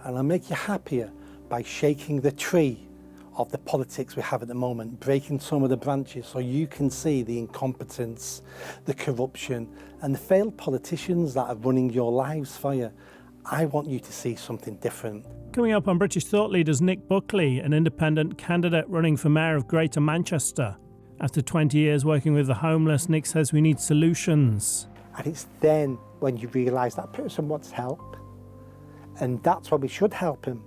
and I'll make you happier by shaking the tree of the politics we have at the moment, breaking some of the branches so you can see the incompetence, the corruption and the failed politicians that are running your lives for you. I want you to see something different. Coming up on British Thought Leaders, Nick Buckley, an independent candidate running for Mayor of Greater Manchester. After 20 years working with the homeless, Nick says we need solutions. And it's then when you realise that person wants help, and that's why we should help him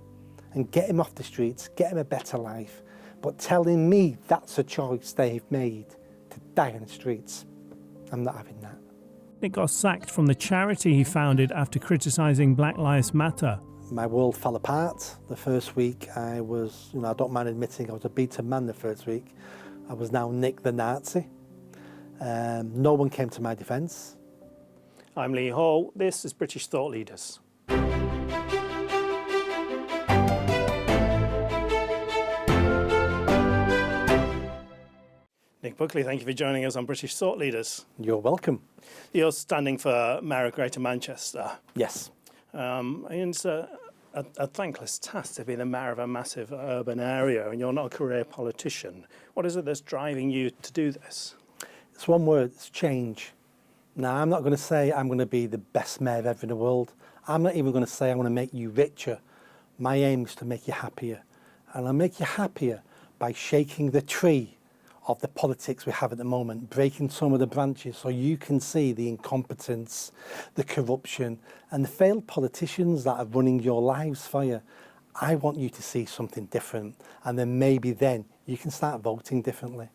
and get him off the streets, get him a better life. But telling me that's a choice they've made, to die in the streets, I'm not having that. Nick got sacked from the charity he founded after criticising Black Lives Matter. My world fell apart. The first week I was, I don't mind admitting I was a beaten man the first week. I was now Nick the Nazi. No one came to my defence. I'm Lee Hall. This is British Thought Leaders. Nick Buckley, thank you for joining us on British Thought Leaders. You're welcome. You're standing for Mayor of Greater Manchester. Yes. And it's a thankless task to be the mayor of a massive urban area, and you're not a career politician. What is it that's driving you to do this? It's one word, it's change. Now, I'm not going to say I'm going to be the best mayor ever in the world. I'm not even going to say I'm going to make you richer. My aim is to make you happier. And I'll make you happier by shaking the tree of the politics we have at the moment, breaking some of the branches so you can see the incompetence, the corruption and the failed politicians that are running your lives for you. I want you to see something different, and then maybe then you can start voting differently.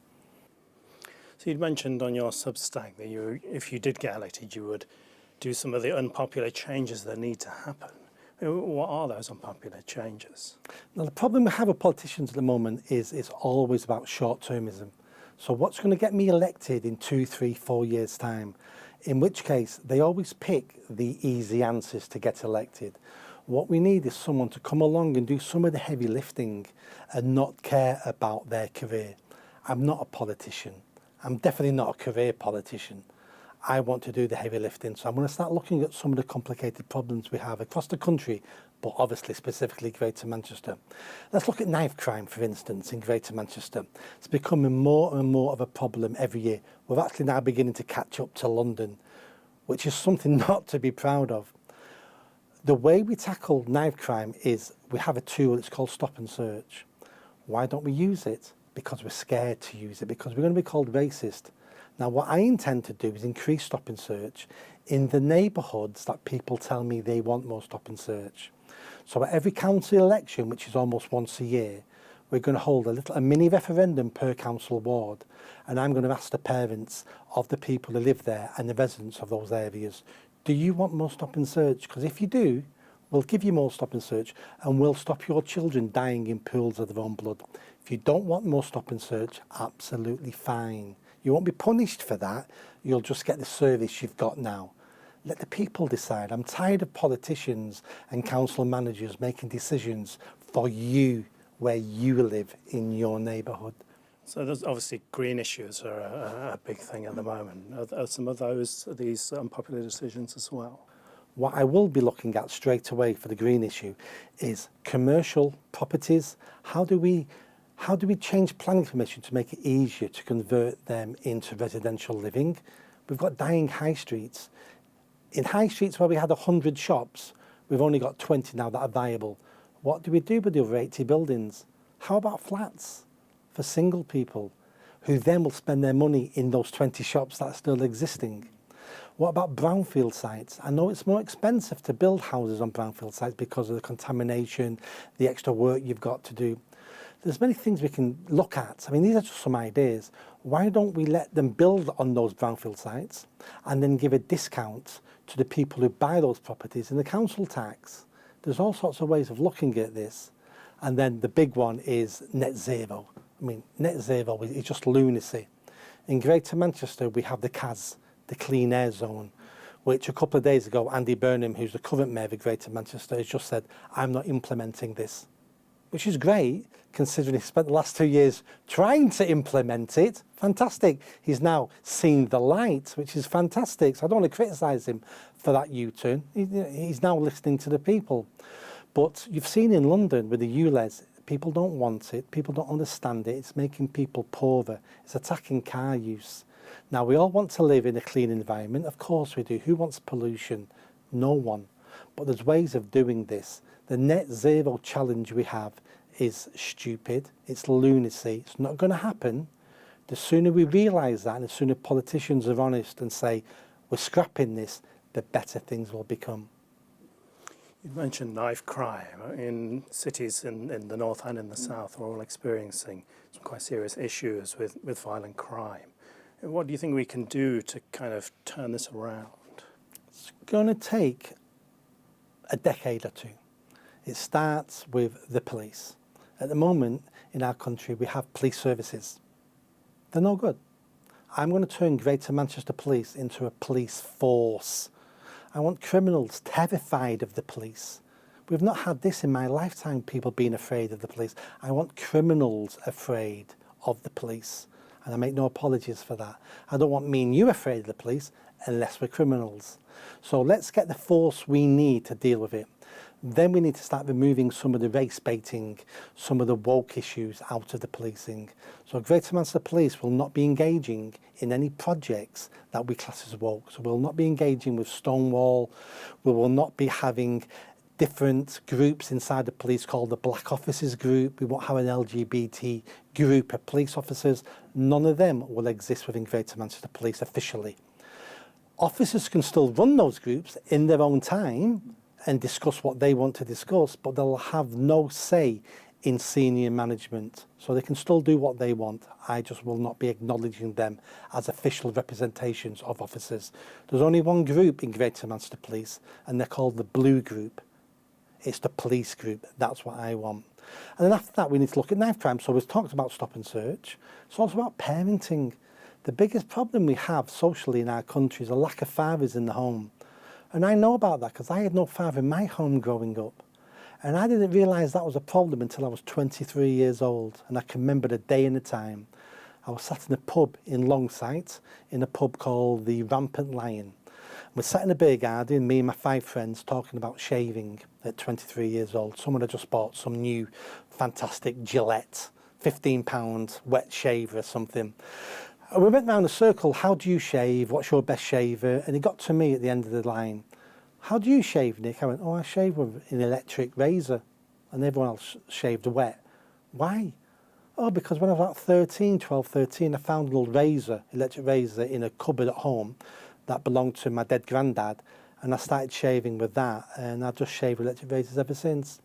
So you'd mentioned on your Substack that if you did get elected, you would do some of the unpopular changes that need to happen. What are those unpopular changes? Now, the problem we have with politicians at the moment is it's always about short-termism. So what's going to get me elected in 2, 3, 4 years' time? In which case, they always pick the easy answers to get elected. What we need is someone to come along and do some of the heavy lifting and not care about their career. I'm not a politician. I'm definitely not a career politician. I want to do the heavy lifting, so I'm going to start looking at some of the complicated problems we have across the country, but obviously specifically Greater Manchester. Let's look at knife crime, for instance, in Greater Manchester. It's becoming more and more of a problem every year. We're actually now beginning to catch up to London, which is something not to be proud of. The way we tackle knife crime is we have a tool, it's called stop and search. Why don't we use it? Because we're scared to use it, because we're going to be called racist. Now, what I intend to do is increase stop and search in the neighbourhoods that people tell me they want more stop and search. So at every council election, which is almost once a year, we're going to hold a mini referendum per council ward, and I'm going to ask the parents of the people who live there and the residents of those areas, do you want more stop and search? Because if you do, we'll give you more stop and search, and we'll stop your children dying in pools of their own blood. If you don't want more stop and search, absolutely fine. You won't be punished for that. You'll just get the service you've got now. Let the people decide. I'm tired of politicians and council managers making decisions for you where you live in your neighbourhood. So there's obviously green issues are a big thing at the moment. Are some of these unpopular decisions as well? What I will be looking at straight away for the green issue is commercial properties. How do we change planning permission to make it easier to convert them into residential living? We've got dying high streets. In high streets where we had 100 shops, we've only got 20 now that are viable. What do we do with the other 80 buildings? How about flats for single people who then will spend their money in those 20 shops that are still existing? What about brownfield sites? I know it's more expensive to build houses on brownfield sites because of the contamination, the extra work you've got to do. There's many things we can look at. I mean, these are just some ideas. Why don't we let them build on those brownfield sites and then give a discount to the people who buy those properties in the council tax? There's all sorts of ways of looking at this. And then the big one is net zero. I mean, net zero is just lunacy. In Greater Manchester, we have the CAS, the Clean Air Zone, which a couple of days ago, Andy Burnham, who's the current mayor of Greater Manchester, has just said, I'm not implementing this. Which is great, considering he spent the last 2 years trying to implement it. Fantastic. He's now seen the light, which is fantastic. So I don't want to criticise him for that U-turn. He's now listening to the people. But you've seen in London with the ULEZ, people don't want it, people don't understand it, it's making people poorer, it's attacking car use. Now, we all want to live in a clean environment, of course we do. Who wants pollution? No one. But there's ways of doing this. The net zero challenge we have is stupid, it's lunacy, it's not going to happen. The sooner we realise that and the sooner politicians are honest and say, we're scrapping this, the better things will become. You mentioned knife crime. In cities in the north and in the south are all experiencing some quite serious issues with violent crime. What do you think we can do to kind of turn this around? It's going to take a decade or two. It starts with the police. At the moment in our country we have police services. They're no good. I'm going to turn Greater Manchester Police into a police force. I want criminals terrified of the police. We've not had this in my lifetime, people being afraid of the police. I want criminals afraid of the police. And I make no apologies for that. I don't want me and you afraid of the police unless we're criminals. So let's get the force we need to deal with it. Then we need to start removing some of the race baiting, some of the woke issues out of the policing. So Greater Manchester Police will not be engaging in any projects that we class as woke. So we'll not be engaging with Stonewall. We will not be having different groups inside the police called the Black Officers Group. We won't have an LGBT group of police officers. None of them will exist within Greater Manchester Police officially. Officers can still run those groups in their own time and discuss what they want to discuss, but they'll have no say in senior management. So they can still do what they want. I just will not be acknowledging them as official representations of officers. There's only one group in Greater Manchester Police, and they're called the Blue Group. It's the police group. That's what I want. And then after that, we need to look at knife crime. So we've talked about stop and search. It's also about parenting. The biggest problem we have socially in our country is a lack of fathers in the home. And I know about that because I had no father in my home growing up. And I didn't realise that was a problem until I was 23 years old. And I can remember the day and the time. I was sat in a pub in Longsight, in a pub called the Rampant Lion. We sat in a beer garden, me and my 5 friends, talking about shaving at 23 years old. Someone had just bought some new fantastic Gillette, £15 wet shaver or something. And we went round a circle, how do you shave? What's your best shaver? And it got to me at the end of the line. How do you shave, Nick? I went, I shave with an electric razor. And everyone else shaved wet. Why? Oh, because when I was about 12, 13, I found an old razor, electric razor, in a cupboard at home that belonged to my dead granddad. And I started shaving with that. And I've just shaved with electric razors ever since.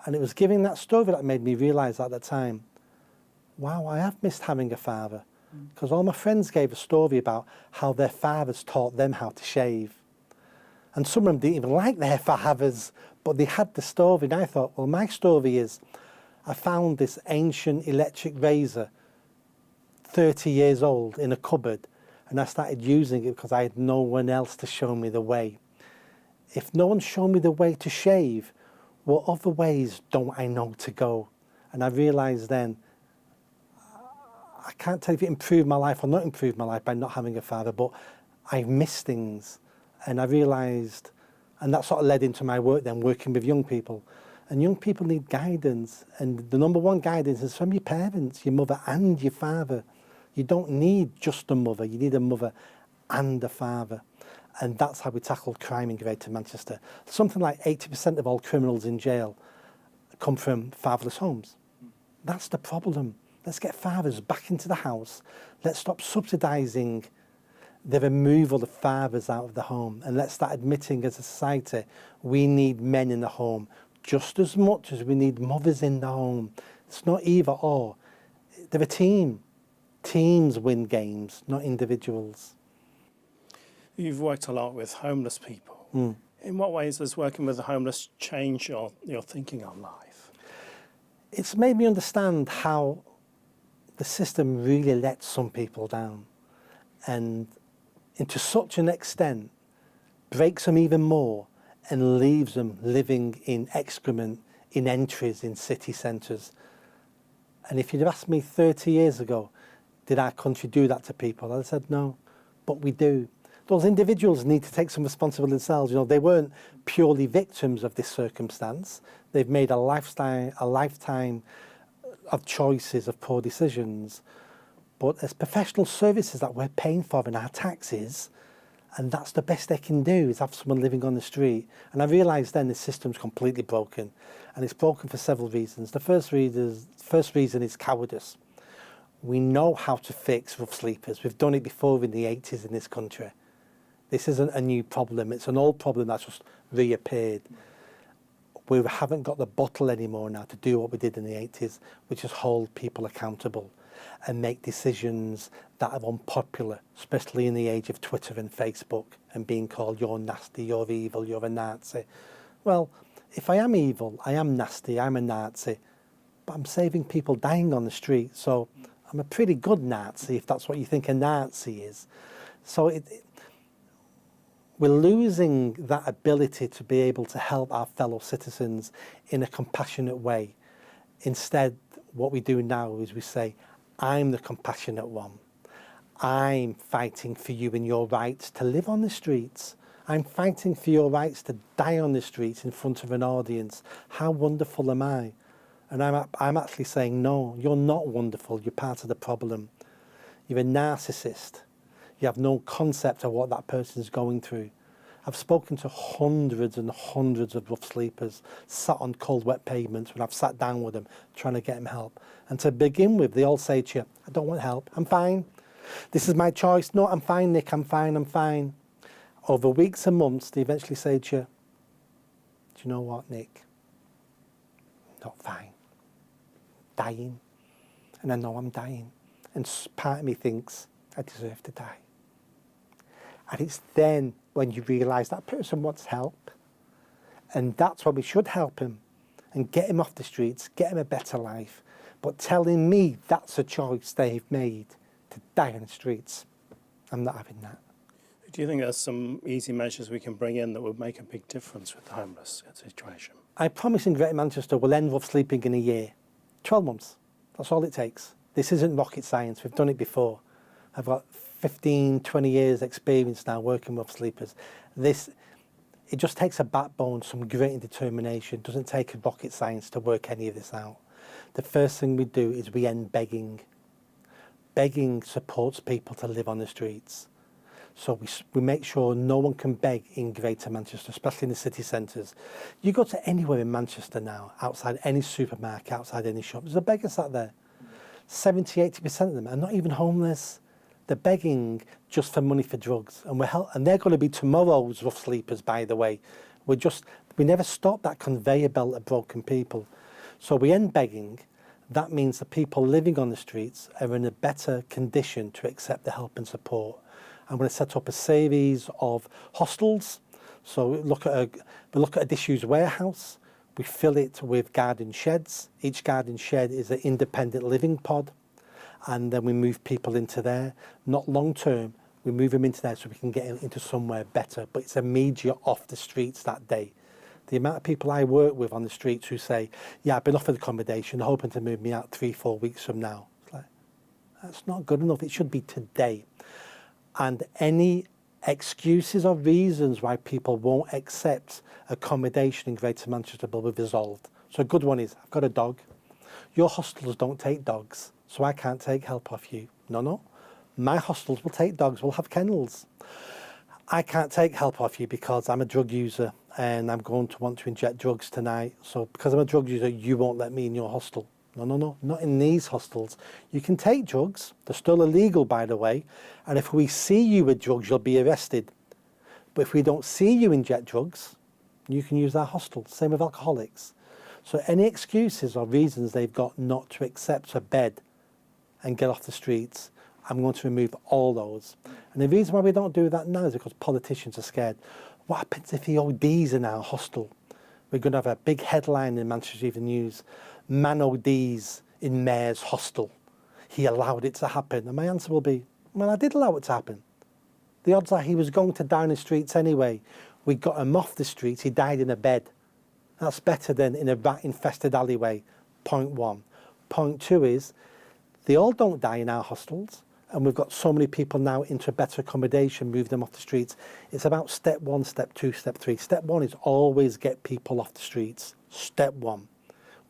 And it was giving that story that made me realise at that time, wow, I have missed having a father. Because all my friends gave a story about how their fathers taught them how to shave. And some of them didn't even like their fathers, but they had the story. And I thought, well, my story is, I found this ancient electric razor, 30 years old, in a cupboard, and I started using it because I had no one else to show me the way. If no one showed me the way to shave, what other ways don't I know to go? And I realised then, I can't tell if it improved my life or not improved my life by not having a father, but I missed things. And I realised, and that sort of led into my work then, working with young people. And young people need guidance. And the number one guidance is from your parents, your mother and your father. You don't need just a mother, you need a mother and a father. And that's how we tackle crime in Greater Manchester. Something like 80% of all criminals in jail come from fatherless homes. That's the problem. Let's get fathers back into the house. Let's stop subsidising the removal of fathers out of the home. And let's start admitting as a society, we need men in the home just as much as we need mothers in the home. It's not either or. They're a team. Teams win games, not individuals. You've worked a lot with homeless people. In what ways does working with the homeless change your thinking on life? It's made me understand how the system really lets some people down, and to such an extent breaks them even more and leaves them living in excrement, in entries, in city centres. And if you'd have asked me 30 years ago, did our country do that to people? I'd have said no, but we do. those individuals need to take some responsibility themselves. You know, they weren't purely victims of this circumstance. They've made a lifetime of choices, of poor decisions. But as professional services that we're paying for in our taxes, and that's the best they can do, is have someone living on the street. And I realised then the system's completely broken. And it's broken for several reasons. The first reason is cowardice. We know how to fix rough sleepers. We've done it before in the 80s in this country. This isn't a new problem. It's an old problem that's just reappeared. We haven't got the bottle anymore now to do what we did in the 80s, which is hold people accountable and make decisions that are unpopular, especially in the age of Twitter and Facebook and being called, you're nasty, you're evil, you're a Nazi. Well, if I am evil, I am nasty, I'm a Nazi, but I'm saving people dying on the street, so I'm a pretty good Nazi if that's what you think a Nazi is. So we're losing that ability to be able to help our fellow citizens in a compassionate way. Instead, what we do now is we say, I'm the compassionate one. I'm fighting for you and your rights to live on the streets. I'm fighting for your rights to die on the streets in front of an audience. How wonderful am I? And I'm actually saying, no, you're not wonderful. You're part of the problem. You're a narcissist. You have no concept of what that person's going through. I've spoken to hundreds and hundreds of rough sleepers, sat on cold, wet pavements when I've sat down with them, trying to get them help. And to begin with, they all say to you, I don't want help, I'm fine. This is my choice. No, I'm fine, Nick, I'm fine, I'm fine. Over weeks and months, they eventually say to you, do you know what, Nick? Not fine. Dying. And I know I'm dying. And part of me thinks, I deserve to die. And it's then when you realise that person wants help. And that's when we should help him and get him off the streets, get him a better life. But telling me that's a choice they've made to die on the streets, I'm not having that. Do you think there's some easy measures we can bring in that would make a big difference with the homeless situation? I promise in Greater Manchester we'll end rough sleeping in a year. 12 months. That's all it takes. This isn't rocket science. We've done it before. I've got 15, 20 years experience now working with sleepers. It just takes a backbone, some great determination. It doesn't take a rocket science to work any of this out. The first thing we do is we end begging. Begging supports people to live on the streets. So we make sure no one can beg in Greater Manchester, especially in the city centres. You go to anywhere in Manchester now, outside any supermarket, outside any shop, there's a beggar sat there. 70, 80% of them are not even homeless. They're begging just for money for drugs. And they're going to be tomorrow's rough sleepers, by the way. We never stop that conveyor belt of broken people. So we end begging. That means the people living on the streets are in a better condition to accept the help and support. I'm going to set up a series of hostels. So we look at a disused warehouse. We fill it with garden sheds. Each garden shed is an independent living pod. And then we move people into there. Not long term, we move them into there so we can get them into somewhere better. But it's immediate off the streets that day. The amount of people I work with on the streets who say, yeah, I've been offered accommodation, they're hoping to move me out 3-4 weeks from now. It's like, that's not good enough. It should be today. And any excuses or reasons why people won't accept accommodation in Greater Manchester will be resolved. So a good one is, I've got a dog. Your hostels don't take dogs, so I can't take help off you. No. My hostels will take dogs, we'll have kennels. I can't take help off you because I'm a drug user and I'm going to want to inject drugs tonight. So because I'm a drug user, you won't let me in your hostel. No, not in these hostels. You can take drugs. They're still illegal, by the way. And if we see you with drugs, you'll be arrested. But if we don't see you inject drugs, you can use our hostel. Same with alcoholics. So any excuses or reasons they've got not to accept a bed and get off the streets, I'm going to remove all those. And the reason why we don't do that now is because politicians are scared. What happens if he ODs in our hostel? We're going to have a big headline in Manchester Evening News. Man ODs in Mayor's hostel. He allowed it to happen. And my answer will be, well, I did allow it to happen. The odds are he was going to die in the streets anyway. We got him off the streets. He died in a bed. That's better than in a rat-infested alleyway. Point one. Point two is, they all don't die in our hostels. and we've got so many people now into better accommodation, move them off the streets. It's about step 1, step 2, step 3. Step 1 is always get people off the streets. Step 1.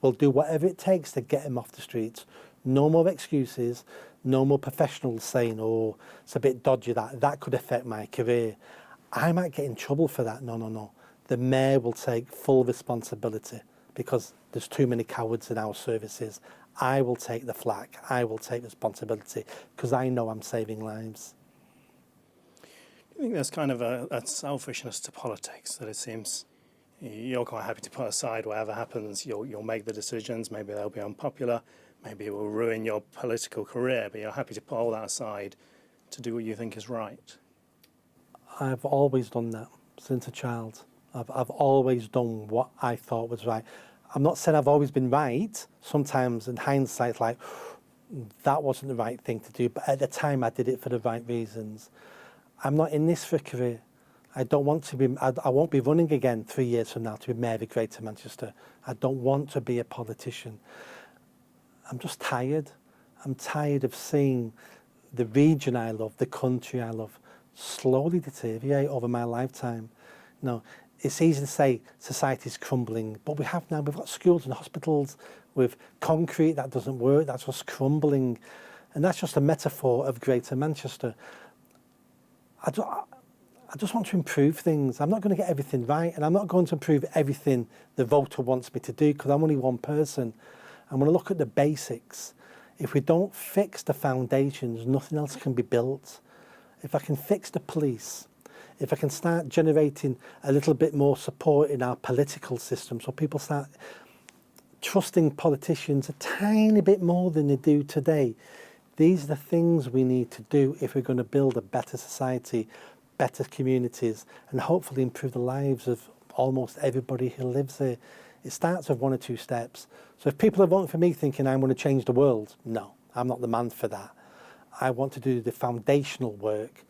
We'll do whatever it takes to get them off the streets. No more excuses, no more professionals saying, oh, it's a bit dodgy, that could affect my career. I might get in trouble for that. No. The mayor will take full responsibility because there's too many cowards in our services. I will take the flak. I will take responsibility because I know I'm saving lives. Do you think there's kind of a selfishness to politics that it seems you're quite happy to put aside whatever happens? You'll make the decisions. Maybe they'll be unpopular. Maybe it will ruin your political career, but you're happy to put all that aside to do what you think is right. I've always done that since a child. I've always done what I thought was right. I'm not saying I've always been right. Sometimes in hindsight, it's like, that wasn't the right thing to do. But at the time, I did it for the right reasons. I'm not in this for a career. I don't want to be, I won't be running again 3 years from now to be Mayor of Greater Manchester. I don't want to be a politician. I'm just tired. I'm tired of seeing the region I love, the country I love, slowly deteriorate over my lifetime. You know, it's easy to say society's crumbling, but we've got schools and hospitals with concrete that doesn't work, that's just crumbling. And that's just a metaphor of Greater Manchester. I just want to improve things. I'm not going to get everything right, and I'm not going to improve everything the voter wants me to do because I'm only one person. I'm going to look at the basics. If we don't fix the foundations, nothing else can be built. If I can fix the police, if I can start generating a little bit more support in our political system so people start trusting politicians a tiny bit more than they do today, these are the things we need to do if we're going to build a better society, better communities, and hopefully improve the lives of almost everybody who lives here. It starts with 1 or 2 steps. So if people are voting for me thinking I'm going to change the world, no, I'm not the man for that. I want to do the foundational work.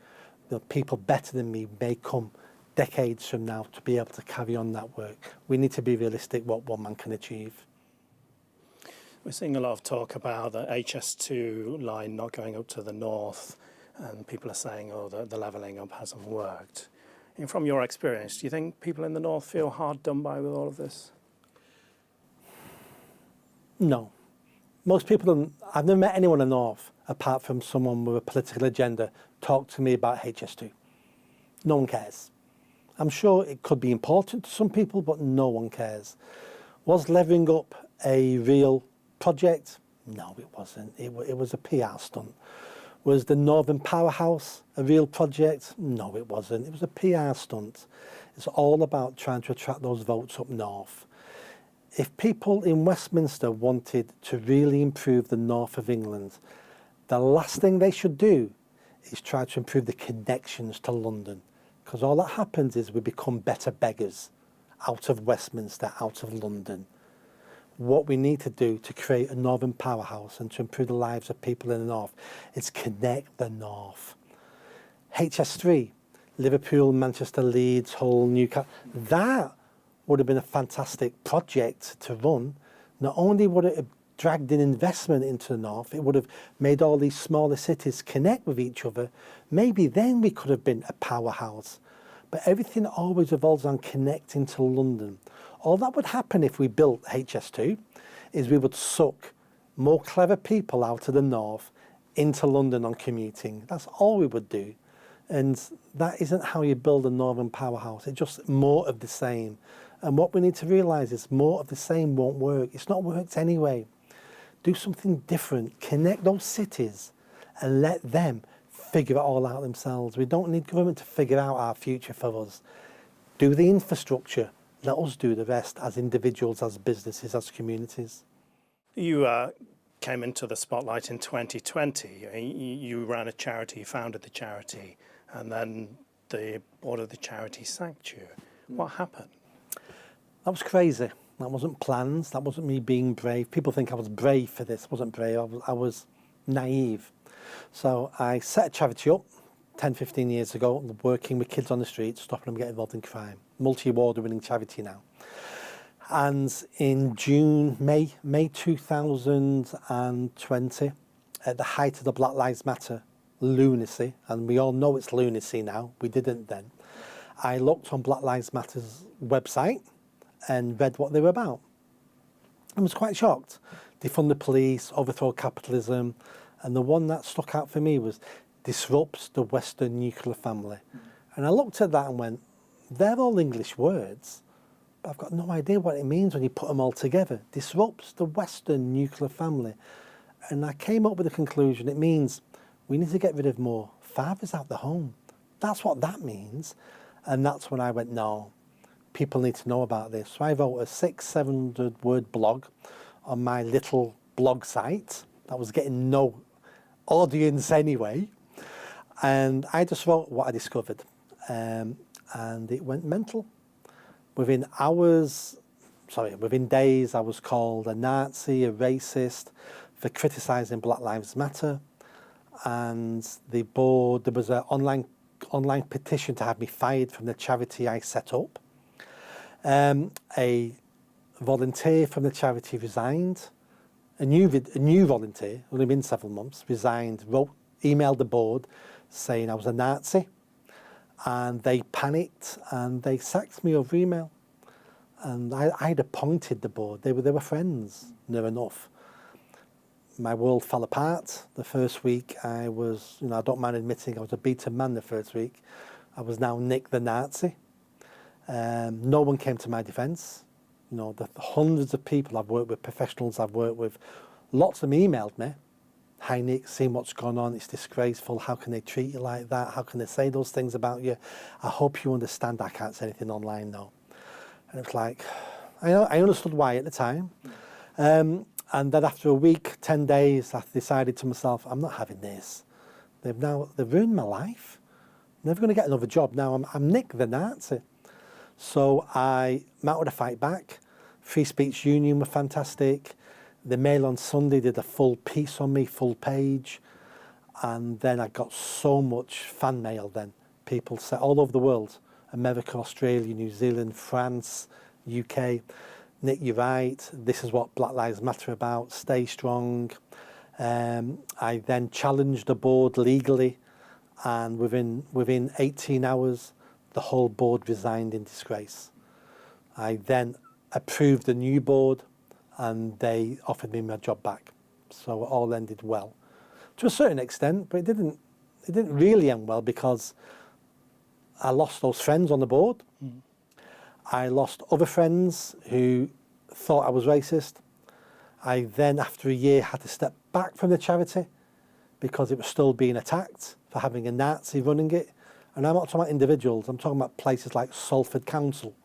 The people better than me may come decades from now to be able to carry on that work. We need to be realistic what one man can achieve. We're seeing a lot of talk about the HS2 line not going up to the north, and people are saying, oh, the levelling up hasn't worked. And from your experience, do you think people in the north feel hard done by with all of this? No. Most people, I've never met anyone in the north, apart from someone with a political agenda, talk to me about HS2. No one cares. I'm sure it could be important to some people, but no one cares. Was levelling up a real project? No, it wasn't. It was a PR stunt. Was the Northern Powerhouse a real project? No, it wasn't. It was a PR stunt. It's all about trying to attract those votes up north. If people in Westminster wanted to really improve the north of England, the last thing they should do is try to improve the connections to London, because all that happens is we become better beggars out of Westminster, out of London. What we need to do to create a northern powerhouse and to improve the lives of people in the north is connect the north. HS3, Liverpool, Manchester, Leeds, Hull, Newcastle, that would have been a fantastic project to run. Not only would it have dragged in investment into the north, it would have made all these smaller cities connect with each other. Maybe then we could have been a powerhouse. But everything always revolves on connecting to London. All that would happen if we built HS2 is we would suck more clever people out of the north into London on commuting. That's all we would do. And that isn't how you build a northern powerhouse. It's just more of the same. And what we need to realise is more of the same won't work. It's not worked anyway. Do something different. Connect those cities and let them figure it all out themselves. We don't need government to figure out our future for us. Do the infrastructure. Let us do the rest as individuals, as businesses, as communities. You came into the spotlight in 2020. You ran a charity, you founded the charity, and then the board of the charity sacked you. What happened? That was crazy. That wasn't plans. That wasn't me being brave. People think I was brave for this. I wasn't brave. I was naive. So I set a charity up 10, 15 years ago, working with kids on the street, stopping them getting involved in crime. Multi-award winning charity now. And in May 2020, at the height of the Black Lives Matter lunacy, and we all know it's lunacy now, we didn't then, I looked on Black Lives Matter's website and read what they were about. I was quite shocked. Defund the police, overthrow capitalism, and the one that stuck out for me was disrupts the Western nuclear family. And I looked at that and went, they're all English words, but I've got no idea what it means when you put them all together. Disrupts the Western nuclear family. And I came up with the conclusion, it means we need to get rid of more fathers out the home. That's what that means. And that's when I went, no, people need to know about this. So I wrote a 600-700 word blog on my little blog site that was getting no audience anyway. And I just wrote what I discovered. And it went mental. Within days, I was called a Nazi, a racist, for criticising Black Lives Matter. And the board, there was an online petition to have me fired from the charity I set up. A volunteer from the charity resigned. A new volunteer, only been several months, resigned, emailed the board saying I was a Nazi. And they panicked and they sacked me over email. And I'd appointed the board. They were friends, near enough. My world fell apart. The first week I was, I don't mind admitting I was a beaten man the first week. I was now Nick the Nazi. No one came to my defence. The hundreds of people I've worked with, professionals I've worked with, lots of them emailed me. Hi Nick, seeing what's going on, it's disgraceful. How can they treat you like that? How can they say those things about you? I hope you understand I can't say anything online though. And it was like, I understood why at the time. And then after a week, 10 days, I decided to myself, I'm not having this. They've ruined my life. I'm never going to get another job. Now I'm Nick the Nazi. So I mounted a fight back. Free Speech Union were fantastic. The Mail on Sunday did a full piece on me, full page. And then I got so much fan mail then. People said all over the world, America, Australia, New Zealand, France, UK. Nick, you're right. This is what Black Lives Matter are about. Stay strong. I then challenged the board legally. And within 18 hours, the whole board resigned in disgrace. I then approved a new board and they offered me my job back. So it all ended well. To a certain extent, but it didn't really end well because I lost those friends on the board. Mm. I lost other friends who thought I was racist. I then, after a year, had to step back from the charity because it was still being attacked for having a Nazi running it. And I'm not talking about individuals, I'm talking about places like Salford Council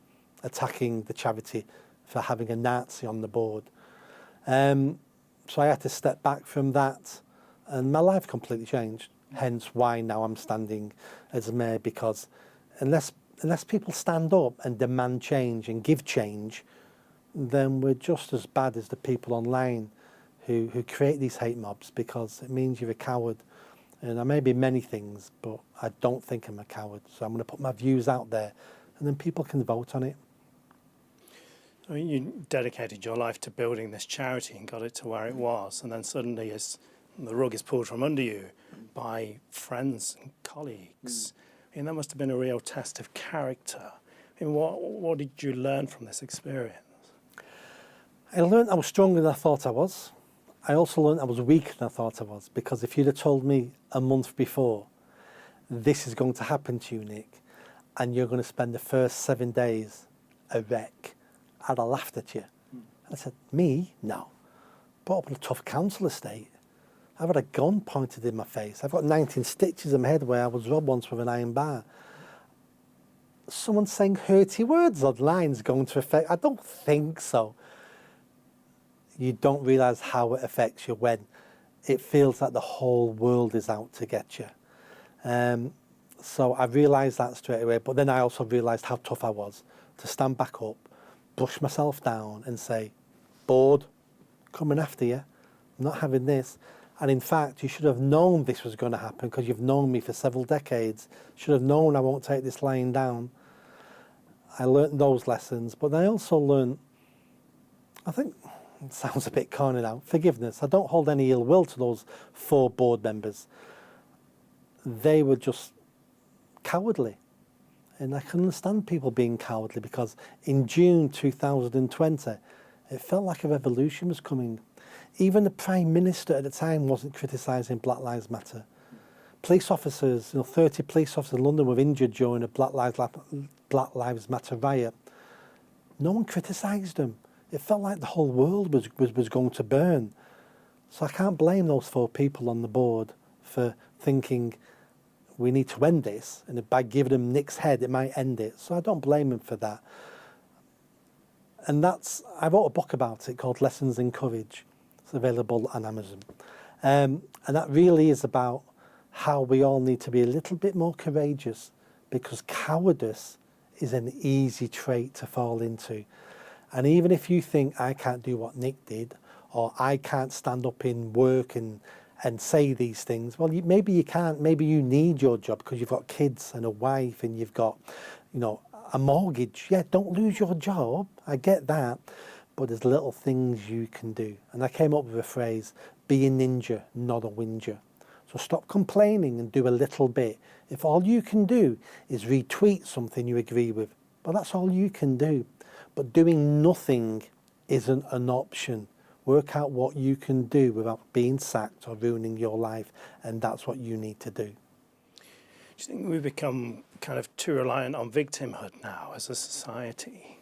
attacking the charity for having a Nazi on the board. So I had to step back from that and my life completely changed. Hence why now I'm standing as mayor, because unless people stand up and demand change and give change, then we're just as bad as the people online who create these hate mobs, because it means you're a coward. And I may be many things, but I don't think I'm a coward. So I'm going to put my views out there and then people can vote on it. I mean, you dedicated your life to building this charity and got it to where it was, and then suddenly as the rug is pulled from under you by friends and colleagues. I mean, that must have been a real test of character. I mean, what did you learn from this experience? I learned I was stronger than I thought I was. I also learned I was weaker than I thought I was, because if you'd have told me a month before, this is going to happen to you, Nick, and you're going to spend the first 7 days a wreck, I'd have laughed at you. I said, me? No. Brought up in a tough council estate. I've had a gun pointed in my face. I've got 19 stitches in my head where I was robbed once with an iron bar. Someone saying hurty words online is going to affect... I don't think so. You don't realise how it affects you when it feels like the whole world is out to get you. So I realised that straight away, but then I also realised how tough I was to stand back up, brush myself down and say, board, coming after you, I'm not having this. And in fact, you should have known this was going to happen because you've known me for several decades. Should have known I won't take this lying down. I learnt those lessons, but I also learnt, I think, it sounds a bit corny now, forgiveness. I don't hold any ill will to those 4 board members. they were just cowardly. And I can understand people being cowardly, because in June 2020, it felt like a revolution was coming. Even the Prime Minister at the time wasn't criticising Black Lives Matter. Police officers, 30 police officers in London were injured during a Black Lives Matter riot. No one criticised them. It felt like the whole world was going to burn. So I can't blame those 4 people on the board for thinking we need to end this, and by giving them Nick's head, it might end it. So I don't blame them for that. And I wrote a book about it called Lessons in Courage. It's available on Amazon. And that really is about how we all need to be a little bit more courageous, because cowardice is an easy trait to fall into. And even if you think, I can't do what Nick did, or I can't stand up in work and say these things, well, maybe you can't. Maybe you need your job because you've got kids and a wife and you've got, a mortgage. Yeah, don't lose your job. I get that. But there's little things you can do. And I came up with a phrase, be a ninja, not a whinger. So stop complaining and do a little bit. If all you can do is retweet something you agree with, well, that's all you can do. But doing nothing isn't an option. Work out what you can do without being sacked or ruining your life, and that's what you need to do. Do you think we've become kind of too reliant on victimhood now as a society?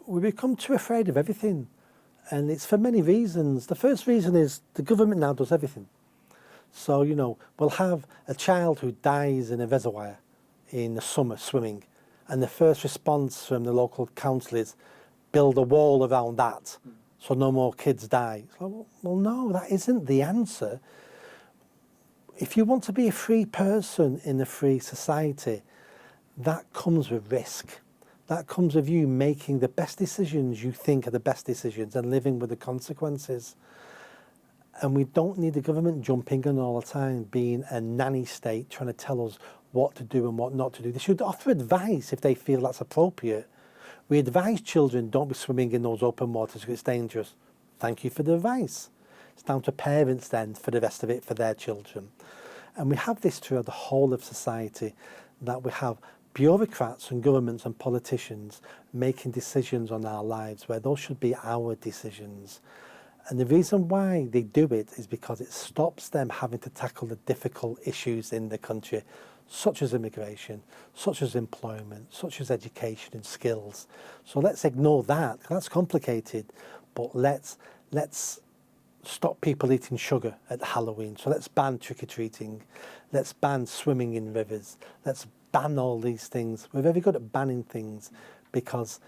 We become too afraid of everything, and it's for many reasons. The first reason is the government now does everything. So, we'll have a child who dies in a reservoir in the summer swimming, and the first response from the local council is build a wall around that so no more kids die. So, well, no, that isn't the answer. If you want to be a free person in a free society, that comes with risk. That comes with you making the best decisions you think are the best decisions and living with the consequences. And we don't need the government jumping in all the time, being a nanny state, trying to tell us what to do and what not to do. They should offer advice if they feel that's appropriate. We advise children, don't be swimming in those open waters because it's dangerous. Thank you for the advice. It's down to parents then for the rest of it for their children. And we have this throughout the whole of society, that we have bureaucrats and governments and politicians making decisions on our lives where those should be our decisions. And the reason why they do it is because it stops them having to tackle the difficult issues in the country, such as immigration, such as employment, such as education and skills. So let's ignore that. That's complicated, but let's stop people eating sugar at Halloween. So let's ban trick-or-treating. Let's ban swimming in rivers. Let's ban all these things. We're very good at banning things because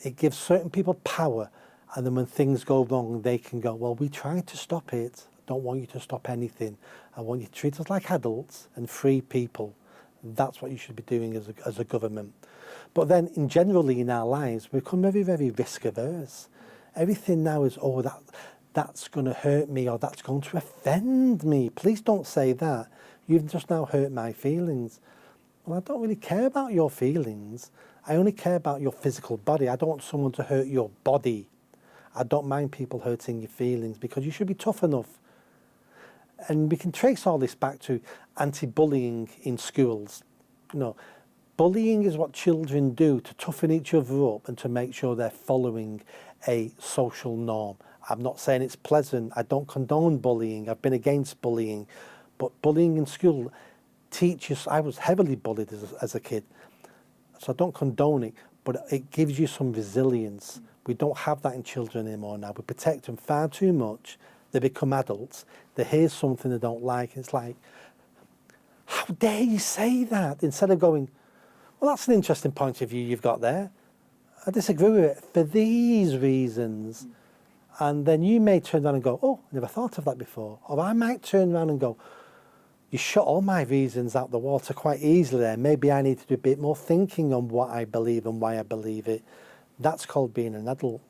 it gives certain people power, and then when things go wrong, they can go, well, we tried to stop it. I don't want you to stop anything. I want you to treat us like adults and free people. That's what you should be doing as a government. But then, generally in our lives, we become very, very risk averse. Everything now is, that's going to hurt me, or that's going to offend me. Please don't say that. You've just now hurt my feelings. Well, I don't really care about your feelings. I only care about your physical body. I don't want someone to hurt your body. I don't mind people hurting your feelings because you should be tough enough. And we can trace all this back to anti-bullying in schools. Bullying is what children do to toughen each other up and to make sure they're following a social norm. I'm not saying it's pleasant. I don't condone bullying. I've been against bullying. But bullying in school teaches, I was heavily bullied as a kid. So I don't condone it, but it gives you some resilience. We don't have that in children anymore now. We protect them far too much. They become adults. They hear something they don't like. And it's like, how dare you say that? Instead of going, well, that's an interesting point of view you've got there. I disagree with it for these reasons. And then you may turn around and go, oh, I never thought of that before. Or I might turn around and go, you shot all my reasons out the water quite easily there. Maybe I need to do a bit more thinking on what I believe and why I believe it. That's called being an adult.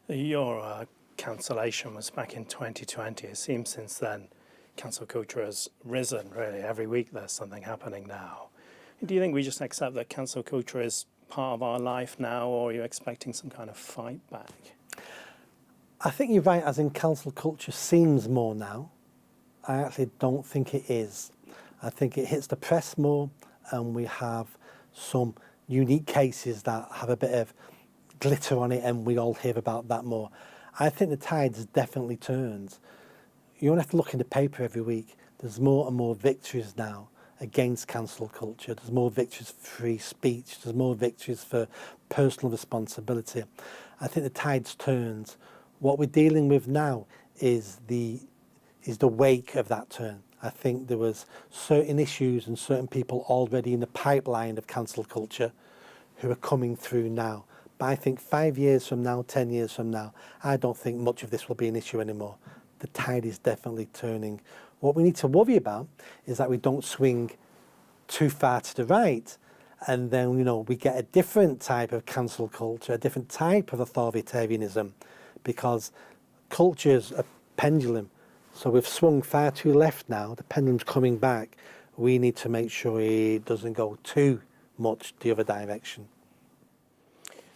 Your cancellation was back in 2020. It seems since then cancel culture has risen, really. Every week there's something happening now. Do you think we just accept that cancel culture is part of our life now, or are you expecting some kind of fight back? I think you're right, as in cancel culture seems more now. I actually don't think it is. I think it hits the press more, and we have some unique cases that have a bit of glitter on it, and we all hear about that more. I think the tide has definitely turned. You don't have to look in the paper every week. There's more and more victories now against cancel culture. There's more victories for free speech. There's more victories for personal responsibility. I think the tide's turned. What we're dealing with now is the wake of that turn. I think there was certain issues and certain people already in the pipeline of cancel culture who are coming through now. But I think 5 years from now, 10 years from now, I don't think much of this will be an issue anymore. The tide is definitely turning. What we need to worry about is that we don't swing too far to the right, and then, you know, we get a different type of cancel culture, a different type of authoritarianism, because culture's a pendulum. So we've swung far too left now, the pendulum's coming back. We need to make sure it doesn't go too much the other direction.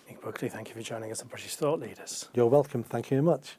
Nick Buckley, thank you for joining us on British Thought Leaders. You're welcome, thank you very much.